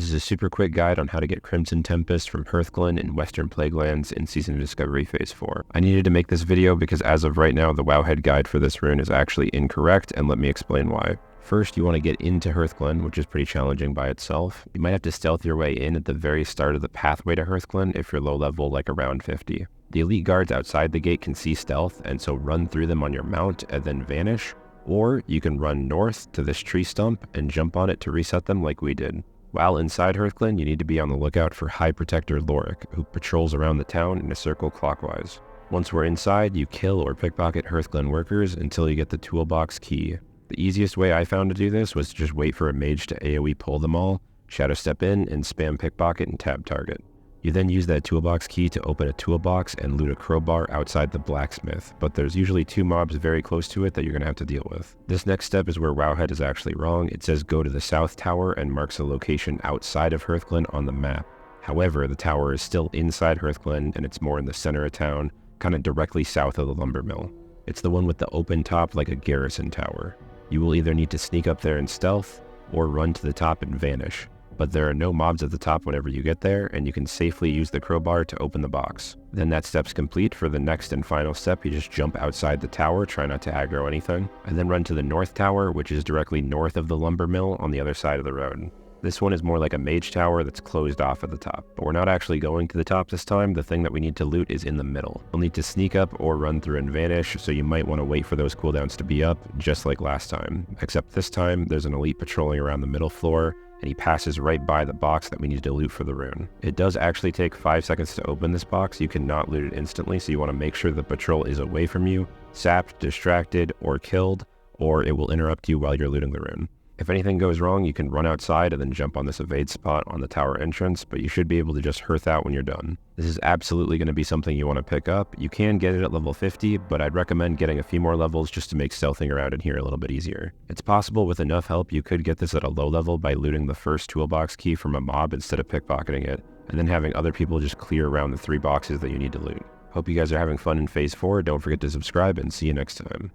is a super quick guide on how to get Crimson Tempest from Hearthglen in Western Plaguelands in Season of Discovery Phase 4. I needed to make this video because as of right now, the Wowhead guide for this rune is actually incorrect, and let me explain why. First, you want to get into Hearthglen, which is pretty challenging by itself. You might have to stealth your way in at the very start of the pathway to Hearthglen if you're low level, like around 50. The elite guards outside the gate can see stealth, and so run through them on your mount and then vanish. Or you can run north to this tree stump and jump on it to reset them like we did. While inside Hearthglen, you need to be on the lookout for High Protector Lorik, who patrols around the town in a circle clockwise. Once we're inside, you kill or pickpocket Hearthglen workers until you get the toolbox key. The easiest way I found to do this was to just wait for a mage to AoE pull them all, shadow step in, and spam pickpocket and tab target. You then use that toolbox key to open a toolbox and loot a crowbar outside the blacksmith, but there's usually 2 mobs very close to it that you're going to have to deal with. This next step is where Wowhead is actually wrong. It says go to the south tower and marks a location outside of Hearthglen on the map. However, the tower is still inside Hearthglen and it's more in the center of town, kind of directly south of the lumber mill. It's the one with the open top like a garrison tower. You will either need to sneak up there in stealth or run to the top and vanish. But there are no mobs at the top whenever you get there, and you can safely use the crowbar to open the box. Then that step's complete. For the next and final step, you just jump outside the tower, try not to aggro anything, and then run to the north tower, which is directly north of the lumber mill on the other side of the road. This one is more like a mage tower that's closed off at the top, but we're not actually going to the top this time. The thing that we need to loot is in the middle. You'll need to sneak up or run through and vanish, so you might want to wait for those cooldowns to be up, just like last time. Except this time, there's an elite patrolling around the middle floor, and he passes right by the box that we need to loot for the rune. It does actually take 5 seconds to open this box. You cannot loot it instantly, so you want to make sure the patrol is away from you, sapped, distracted, or killed, or it will interrupt you while you're looting the rune. If anything goes wrong, you can run outside and then jump on this evade spot on the tower entrance, but you should be able to just hearth out when you're done. This is absolutely going to be something you want to pick up. You can get it at level 50, but I'd recommend getting a few more levels just to make stealthing around in here a little bit easier. It's possible with enough help you could get this at a low level by looting the first toolbox key from a mob instead of pickpocketing it, and then having other people just clear around the 3 boxes that you need to loot. Hope you guys are having fun in Phase 4. Don't forget to subscribe and see you next time.